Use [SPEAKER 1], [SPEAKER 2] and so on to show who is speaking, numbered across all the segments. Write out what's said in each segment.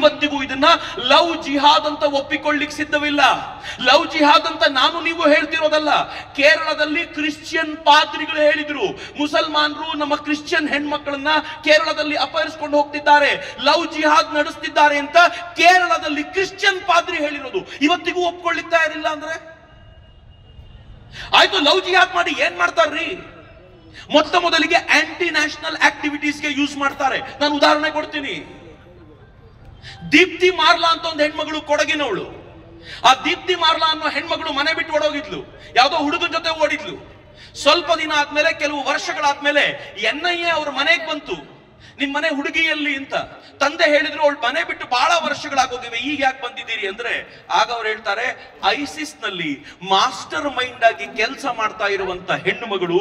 [SPEAKER 1] ಇವತ್ತಿಗೂ ಇದನ್ನ ಲವ್ ಜಿಹಾದ್ ಅಂತ ಒಪ್ಪಿಕೊಳ್ಳಿಕ್ ಸಿದ್ಧವಿಲ್ಲ. ಲವ್ ಜಿಹಾದ್ ಅಂತ ನಾನು ನೀವು ಹೇಳ್ತಿರೋದಲ್ಲ. ಕೇರಳದಲ್ಲಿ ಕ್ರಿಶ್ಚಿಯನ್ ಪಾದ್ರಿಗಳು ಹೇಳಿದ್ರು, ಮುಸಲ್ಮಾನರು ನಮ್ಮ ಕ್ರಿಶ್ಚಿಯನ್ ಹೆಣ್ಮಕ್ಳನ್ನ ಕೇರಳದಲ್ಲಿ ಅಪಹರಿಸಿಕೊಂಡು ಹೋಗ್ತಿದ್ದಾರೆ, ಲವ್ ಜಿಹಾದ್ ನಡೆಸ್ತಿದ್ದಾರೆ ಅಂತ ಕೇರಳದಲ್ಲಿ ಕ್ರಿಶ್ಚಿಯನ್ ಪಾದ್ರಿ ಹೇಳಿರೋದು. ಇವತ್ತಿಗೂ ಒಪ್ಕೊಳ್ಳಿಕ್ ತಯಾರಿಲ್ಲ ಅಂದ್ರೆ ಆಯ್ತು, ಲವ್ ಜಿಹಾದ್ ಮಾಡಿ ಏನ್ ಮಾಡ್ತಾರ್ರಿ? ಮೊತ್ತ ಮೊದಲಿಗೆ ಆಂಟಿ ನ್ಯಾಷನಲ್ ಆಕ್ಟಿವಿಟೀಸ್ಗೆ ಯೂಸ್ ಮಾಡ್ತಾರೆ. ನಾನು ಉದಾಹರಣೆ ಕೊಡ್ತೀನಿ. ದೀಪ್ತಿ ಮಾರ್ಲಾ ಅಂತ ಒಂದು ಹೆಣ್ಮಗಳು, ಕೊಡಗಿನವಳು. ಆ ದೀಪ್ತಿ ಮಾರ್ಲಾ ಅನ್ನೋ ಹೆಣ್ಮಗಳು ಮನೆ ಬಿಟ್ಟು ಓಡೋಗಿದ್ಲು, ಯಾವ್ದೋ ಹುಡುಗನ ಜೊತೆ ಓಡಿದ್ಲು. ಸ್ವಲ್ಪ ದಿನ ಆದ್ಮೇಲೆ, ಕೆಲವು ವರ್ಷಗಳಾದ್ಮೇಲೆ NIA ಅವ್ರ ಮನೆಗೆ ಬಂತು, ನಿಮ್ ಮನೆ ಹುಡುಗಿಯಲ್ಲಿ ಅಂತ. ತಂದೆ ಹೇಳಿದ್ರು, ಅವಳು ಮನೆ ಬಿಟ್ಟು ಬಹಳ ವರ್ಷಗಳಾಗೋಗಿವೆ, ಈಗ ಯಾಕೆ ಬಂದಿದ್ದೀರಿ ಅಂದ್ರೆ, ಆಗ ಅವ್ರು ಹೇಳ್ತಾರೆ, ಐಸಿಸ್ ನಲ್ಲಿ ಮಾಸ್ಟರ್ ಮೈಂಡ್ ಆಗಿ ಕೆಲಸ ಮಾಡ್ತಾ ಇರುವಂತ ಹೆಣ್ಣು ಮಗಳು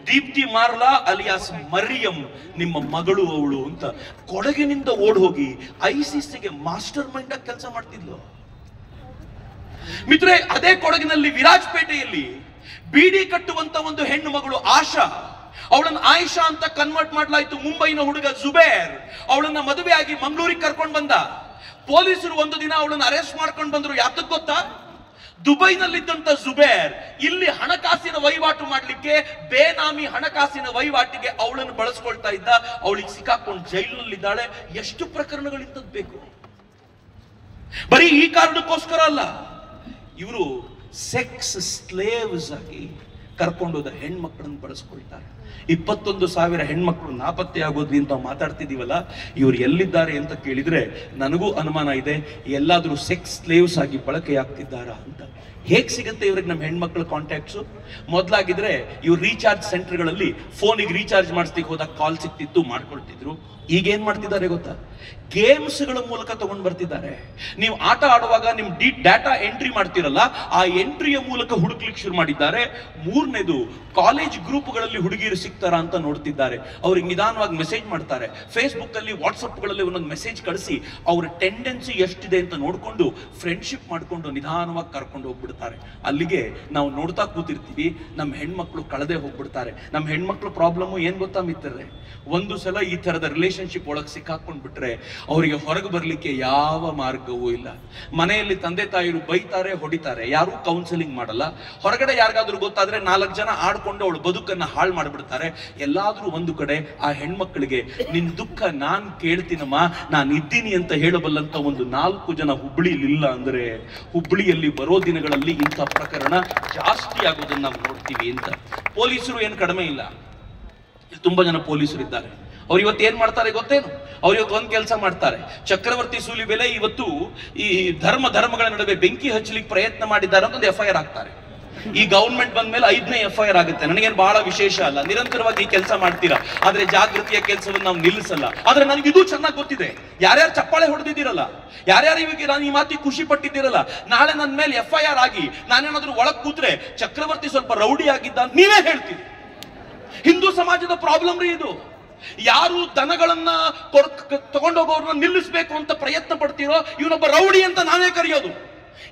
[SPEAKER 1] ದೀಪ್ತಿ ಮಾರ್ಲಾ ಅಲಿಯಾಸ್ ಮರಿಯಂ, ನಿಮ್ಮ ಮಗಳು ಅವಳು ಅಂತ. ಕೊಡಗಿನಿಂದ ಓಡ್ ಹೋಗಿ ಐಸಿಸ್ಗೆ ಮಾಸ್ಟರ್ ಮೈಂಡ್ ಆಗಿ ಕೆಲಸ ಮಾಡ್ತಿದ್ಲು. ಮಿತ್ರೆ, ಅದೇ ಕೊಡಗಿನಲ್ಲಿ ವಿರಾಜಪೇಟೆಯಲ್ಲಿ ಬೀಡಿ ಕಟ್ಟುವಂತ ಒಂದು ಹೆಣ್ಣು ಮಗಳು ಆಶಾ, ಅವಳನ್ನ ಆಯಿಷಾ ಅಂತ ಕನ್ವರ್ಟ್ ಮಾಡ್ಲಾಯ್ತು. ಮುಂಬೈನ ಹುಡುಗ ಜುಬೇರ್ ಅವಳನ್ನ ಮದುವೆ ಆಗಿ ಮಂಗಳೂರಿಗೆ ಕರ್ಕೊಂಡು ಬಂದ. ಪೊಲೀಸರು ಒಂದು ದಿನ ಅವಳನ್ನ ಅರೆಸ್ಟ್ ಮಾಡ್ಕೊಂಡು ಬಂದ್ರು. ಯಾತಕ್ ಗೊತ್ತಾ? ದುಬೈನಲ್ಲಿದ್ದಂತ ಜುಬೇರ್ ಇಲ್ಲಿ ಹಣಕಾಸಿನ ವಹಿವಾಟು ಮಾಡ್ಲಿಕ್ಕೆ, ಬೇನಾಮಿ ಹಣಕಾಸಿನ ವಹಿವಾಟಿಗೆ ಅವಳನ್ನು ಬಳಸ್ಕೊಳ್ತಾ ಇದ್ದ. ಅವಳಿಗೆ ಸಿಕ್ಕಾಕೊಂಡು ಜೈಲಿನಲ್ಲಿದ್ದಾಳೆ. ಎಷ್ಟು ಪ್ರಕರಣಗಳಿಂತದ್ದು ಬೇಕು? ಬರೀ ಈ ಕಾರಣಕ್ಕೋಸ್ಕರ ಅಲ್ಲ, ಇವರು ಸೆಕ್ಸ್ ಸ್ಲೇವ್ಸ್ ಆಗಿ ಕರ್ಕೊಂಡೋದ ಹೆಣ್ಮಕ್ಳನ್ನು ಬಳಸ್ಕೊಳ್ತಾರೆ. 21,000 ಹೆಣ್ಮಕ್ಳು ನಾಪತ್ತೆ ಆಗೋದ್ವಿ ಅಂತ ಮಾತಾಡ್ತಿದೀವಲ್ಲ, ಇವ್ರು ಎಲ್ಲಿದ್ದಾರೆ ಅಂತ ಕೇಳಿದ್ರೆ ನನಗೂ ಅನುಮಾನ ಇದೆ, ಎಲ್ಲಾದ್ರೂ ಸೆಕ್ಸ್ ಸ್ಲೇವ್ಸ್ ಆಗಿ ಬಳಕೆಯಾಗ್ತಿದ್ದಾರಾ ಅಂತ. ಹೇಗ್ ಸಿಗುತ್ತೆ ಇವ್ರಿಗೆ ನಮ್ಮ ಹೆಣ್ಮಕ್ಳ ಕಾಂಟ್ಯಾಕ್ಟ್ಸು? ಮೊದಲಾಗಿದ್ರೆ ಇವ್ರು ರೀಚಾರ್ಜ್ ಸೆಂಟರ್ಗಳಲ್ಲಿ ಫೋನಿಗೆ ರೀಚಾರ್ಜ್ ಮಾಡಿಸ್ಲಿಕ್ಕೆ ಹೋದಾಗ ಕಾಲ್ ಸಿಕ್ತಿತ್ತು, ಮಾಡ್ಕೊಳ್ತಿದ್ರು. ಈಗ ಏನ್ ಮಾಡ್ತಿದ್ದಾರೆ ಗೊತ್ತಾ? ಗೇಮ್ಸ್ಗಳ ಮೂಲಕ ತಗೊಂಡ್ ಬರ್ತಿದ್ದಾರೆ. ನೀವು ಆಟ ಆಡುವಾಗ ನಿಮ್ ಡಾಟಾ ಎಂಟ್ರಿ ಮಾಡ್ತಿರಲ್ಲ, ಆ ಎಂಟ್ರಿಯ ಮೂಲಕ ಹುಡುಕ್ಲಿಕ್ಕೆ ಶುರು ಮಾಡಿದ್ದಾರೆ. ಮೂರನೇದು, ಕಾಲೇಜ್ ಗ್ರೂಪ್ಗಳಲ್ಲಿ ಹುಡುಗಿಯರು ಸಿಗ್ತಾರಾ ಅಂತ ನೋಡ್ತಿದ್ದಾರೆ. ಅವ್ರಿಗೆ ನಿಧಾನವಾಗಿ ಮೆಸೇಜ್ ಮಾಡ್ತಾರೆ. ಫೇಸ್ಬುಕ್ ಅಲ್ಲಿ, ವಾಟ್ಸಪ್ ಗಳಲ್ಲಿ ಒಂದೊಂದು ಮೆಸೇಜ್ ಕಳಿಸಿ ಅವ್ರ ಟೆಂಡೆನ್ಸಿ ಎಷ್ಟಿದೆ ಅಂತ ನೋಡ್ಕೊಂಡು ಫ್ರೆಂಡ್ಶಿಪ್ ಮಾಡ್ಕೊಂಡು ನಿಧಾನವಾಗಿ ಕರ್ಕೊಂಡು ಹೋಗ್ಬಿಡ್ತಾರೆ. ಅಲ್ಲಿಗೆ ನಾವು ನೋಡ್ತಾ ಕೂತಿರ್ತೀವಿ, ನಮ್ಮ ಹೆಣ್ಮಕ್ಳು ಕಳೆದೇ ಹೋಗ್ಬಿಡ್ತಾರೆ. ನಮ್ಮ ಹೆಣ್ಮಕ್ಳು ಪ್ರಾಬ್ಲಮ್ ಏನ್ ಗೊತ್ತಾ ಮಿತ್ರರೇ? ಒಂದು ಸಲ ಈ ತರದ ರಿಲೇಶನ್ಶಿಪ್ ಒಳಗೆ ಸಿಕ್ಕಾಕೊಂಡ್ ಬಿಟ್ರೆ ಅವರಿಗೆ ಹೊರಗೆ ಬರ್ಲಿಕ್ಕೆ ಯಾವ ಮಾರ್ಗವೂ ಇಲ್ಲ. ಮನೆಯಲ್ಲಿ ತಂದೆ ತಾಯಿರು ಬೈತಾರೆ, ಹೊಡಿತಾರೆ, ಯಾರು ಕೌನ್ಸಿಲಿಂಗ್ ಮಾಡಲ್ಲ. ಹೊರಗಡೆ ಯಾರಿಗಾದ್ರೂ ಗೊತ್ತಾದ್ರೆ 4 ಜನ ಆಡ್ಕೊಂಡು ಅವಳು ಬದುಕನ್ನ ಹಾಳು ಮಾಡ್ಬಿಡ್ತಾರೆ. ಎಲ್ಲಾದ್ರೂ ಒಂದು ಕಡೆ ಆ ಹೆಣ್ಮಕ್ಳಿಗೆ ನಿನ್ ದುಃಖ ನಾನ್ ಕೇಳ್ತೀನಮ್ಮ, ನಾನು ಇದ್ದೀನಿ ಅಂತ ಹೇಳಬಲ್ಲಂತ ಒಂದು 4 ಜನ ಹುಬ್ಬಳ್ಳಿಲಿ ಇಲ್ಲ ಅಂದ್ರೆ, ಹುಬ್ಬಳ್ಳಿಯಲ್ಲಿ ಬರೋ ದಿನಗಳಲ್ಲಿ ಇಂಥ ಪ್ರಕರಣ ಜಾಸ್ತಿ ಆಗೋದನ್ನ ನಾವು ನೋಡ್ತೀವಿ ಅಂತ. ಪೊಲೀಸರು ಏನು ಕಡಿಮೆ ಇಲ್ಲ, ತುಂಬಾ ಜನ ಪೊಲೀಸರು ಇದ್ದಾರೆ. ಅವ್ರು ಇವತ್ತು ಏನ್ ಮಾಡ್ತಾರೆ ಗೊತ್ತೇನು? ಅವ್ರು ಇವತ್ತು ಒಂದ್ ಕೆಲಸ ಮಾಡ್ತಾರೆ. ಚಕ್ರವರ್ತಿ ಸೂಲಿಬೆಲೆ ಇವತ್ತು ಈ ಧರ್ಮಗಳ ನಡುವೆ ಬೆಂಕಿ ಹಚ್ಚಲಿಕ್ಕೆ ಪ್ರಯತ್ನ ಮಾಡಿದ್ದಾರೆ ಅಂತ ಒಂದು FIR ಹಾಕ್ತಾರೆ. ಈ ಗವರ್ಮೆಂಟ್ ಬಂದ ಮೇಲೆ 5ನೇ FIR ಆಗುತ್ತೆ. ನನಗೇನು ಬಹಳ ವಿಶೇಷ ಅಲ್ಲ, ನಿರಂತರವಾಗಿ ಈ ಕೆಲಸ ಮಾಡ್ತೀರಾ, ಆದ್ರೆ ಜಾಗೃತಿಯ ಕೆಲಸವನ್ನು ನಾವು ನಿಲ್ಲಿಸಲ್ಲ. ಆದ್ರೆ ನನಗೆ ಇದು ಚೆನ್ನಾಗಿ ಗೊತ್ತಿದೆ, ಯಾರ್ಯಾರು ಚಪ್ಪಾಳೆ ಹೊಡೆದಿದ್ದೀರಲ್ಲ, ಯಾರ್ಯಾರು ಇವಾಗ ನಾನು ಈ ಮಾತಿಗೆ ಖುಷಿ ಪಟ್ಟಿದ್ದೀರಲ್ಲ, ನಾಳೆ ನನ್ನ ಮೇಲೆ FIR ಆಗಿ ನಾನೇನಾದ್ರೂ ಒಳಗ್ ಕೂತ್ರೆ ಚಕ್ರವರ್ತಿ ಸ್ವಲ್ಪ ರೌಡಿ ಆಗಿದ್ದ ಅಂತ ನೀವೇ ಹೇಳ್ತೀರಿ. ಹಿಂದೂ ಸಮಾಜದ ಪ್ರಾಬ್ಲಮ್ ರೀ ಇದು. ಯಾರು ದನಗಳನ್ನ ತಗೊಂಡೋಗೋರ್ನ ನಿಲ್ಲಿಸಬೇಕು ಅಂತ ಪ್ರಯತ್ನ ಪಡ್ತೀರೋ ಇವನೊಬ್ಬ ರೌಡಿ ಅಂತ ನಾವೇ ಕರೆಯೋದು.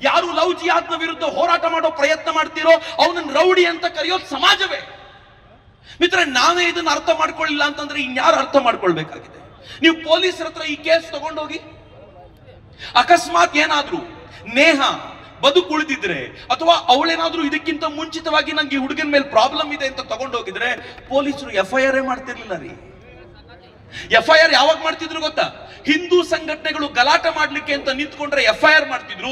[SPEAKER 1] ಯಾರು ಲವ್ ಜಿಹಾದ್ನ ವಿರುದ್ಧ ಹೋರಾಟ ಮಾಡೋ ಪ್ರಯತ್ನ ಮಾಡ್ತೀರೋ ಅವನನ್ನ ರೌಡಿ ಅಂತ ಕರೆಯೋದು ಸಮಾಜವೇ. ಮಿತ್ರ, ನಾವೇ ಇದನ್ನ ಅರ್ಥ ಮಾಡ್ಕೊಳ್ಳಿಲ್ಲ ಅಂತಂದ್ರೆ ಇನ್ಯಾರು ಅರ್ಥ ಮಾಡ್ಕೊಳ್ಬೇಕಾಗಿದೆ? ನೀವು ಪೊಲೀಸರ ಹತ್ರ ಈ ಕೇಸ್ ತಗೊಂಡೋಗಿ, ಅಕಸ್ಮಾತ್ ಏನಾದ್ರೂ ನೇಹ ಬದುಕುಳಿದಿದ್ರೆ ಅಥವಾ ಅವಳೇನಾದ್ರೂ ಇದಕ್ಕಿಂತ ಮುಂಚಿತವಾಗಿ ನಂಗೆ ಈ ಹುಡುಗನ ಮೇಲೆ ಪ್ರಾಬ್ಲಮ್ ಇದೆ ಅಂತ ತಗೊಂಡೋಗಿದ್ರೆ ಪೊಲೀಸರು FIR ಮಾಡ್ತಿರ್ಲಿಲ್ಲ ರೀ. FIR ಯಾವಾಗ ಮಾಡ್ತಿದ್ರು ಗೊತ್ತಾ? ಹಿಂದೂ ಸಂಘಟನೆಗಳು ಗಲಾಟೆ ಮಾಡ್ಲಿಕ್ಕೆ ಅಂತ ನಿಂತ್ಕೊಂಡ್ರೆ FIR ಮಾಡ್ತಿದ್ರು.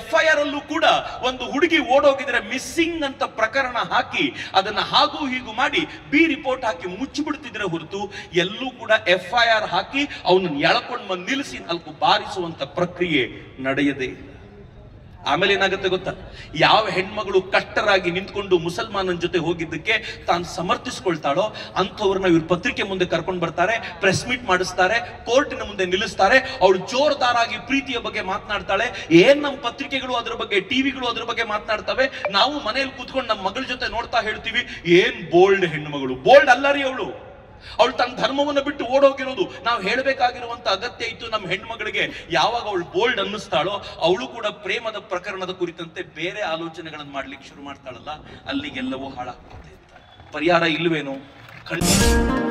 [SPEAKER 1] FIR ಅಲ್ಲೂ ಕೂಡ ಒಂದು ಹುಡುಗಿ ಓಡೋಗಿದ್ರೆ ಮಿಸ್ಸಿಂಗ್ ಅಂತ ಪ್ರಕರಣ ಹಾಕಿ ಅದನ್ನ ಹಾಗೂ ಹೀಗೂ ಮಾಡಿ ರಿಪೋರ್ಟ್ ಹಾಕಿ ಮುಚ್ಚಿಬಿಡ್ತಿದ್ರೆ ಹೊರತು ಎಲ್ಲೂ ಕೂಡ FIR ಹಾಕಿ ಅವನನ್ನು ಎಳ್ಕೊಂಡು ಬಂದು ನಿಲ್ಲಿಸಿ 4 ಬಾರಿಸುವಂತ ಪ್ರಕ್ರಿಯೆ ನಡೆಯದೇ ಇಲ್ಲ. ಆಮೇಲೆ ಏನಾಗುತ್ತೆ ಗೊತ್ತಾ? ಯಾವ ಹೆಣ್ಮಗಳು ಕಟ್ಟರಾಗಿ ನಿಂತ್ಕೊಂಡು ಮುಸಲ್ಮಾನನ ಜೊತೆ ಹೋಗಿದ್ದಕ್ಕೆ ತಾನು ಸಮರ್ಥಿಸ್ಕೊಳ್ತಾಳೋ ಅಂಥವ್ರನ್ನ ಇವ್ರ ಪತ್ರಿಕೆ ಮುಂದೆ ಕರ್ಕೊಂಡು ಬರ್ತಾರೆ, ಪ್ರೆಸ್ ಮೀಟ್ ಮಾಡಿಸ್ತಾರೆ, ಕೋರ್ಟಿನ ಮುಂದೆ ನಿಲ್ಲಿಸ್ತಾರೆ. ಅವಳು ಜೋರ್ದಾರಾಗಿ ಪ್ರೀತಿಯ ಬಗ್ಗೆ ಮಾತನಾಡ್ತಾಳೆ. ಏನ್ ನಮ್ಮ ಪತ್ರಿಕೆಗಳು ಅದ್ರ ಬಗ್ಗೆ, ಟಿವಿಗಳು ಅದ್ರ ಬಗ್ಗೆ ಮಾತನಾಡ್ತವೆ, ನಾವು ಮನೆಯಲ್ಲಿ ಕೂತ್ಕೊಂಡು ನಮ್ಮ ಮಗಳ ಜೊತೆ ನೋಡ್ತಾ ಹೇಳ್ತೀವಿ, ಏನ್ ಬೋಲ್ಡ್ ಹೆಣ್ಮಗಳು. ಬೋಲ್ಡ್ ಅಲ್ಲ ರೀ ಅವಳು. ಅವಳು ತನ್ನ ಧರ್ಮವನ್ನು ಬಿಟ್ಟು ಓಡೋಗಿರೋದು. ನಾವು ಹೇಳಬೇಕಾಗಿರುವಂತ ಅಗತ್ಯ ಇತ್ತು ನಮ್ಮ ಹೆಣ್ಮಗಳಿಗೆ. ಯಾವಾಗ ಅವಳು ಬೋಲ್ಡ್ ಅನ್ನಿಸ್ತಾಳೋ ಅವಳು ಕೂಡ ಪ್ರೇಮದ ಪ್ರಕರಣದ ಕುರಿತಂತೆ ಬೇರೆ ಆಲೋಚನೆಗಳನ್ನು ಮಾಡ್ಲಿಕ್ಕೆ ಶುರು ಮಾಡ್ತಾಳಲ್ಲ, ಅಲ್ಲಿಗೆಲ್ಲವೂ ಹಾಳಾಗ್ತದೆ. ಪರಿಹಾರ ಇಲ್ವೇನೋ? ಖಂಡಿತ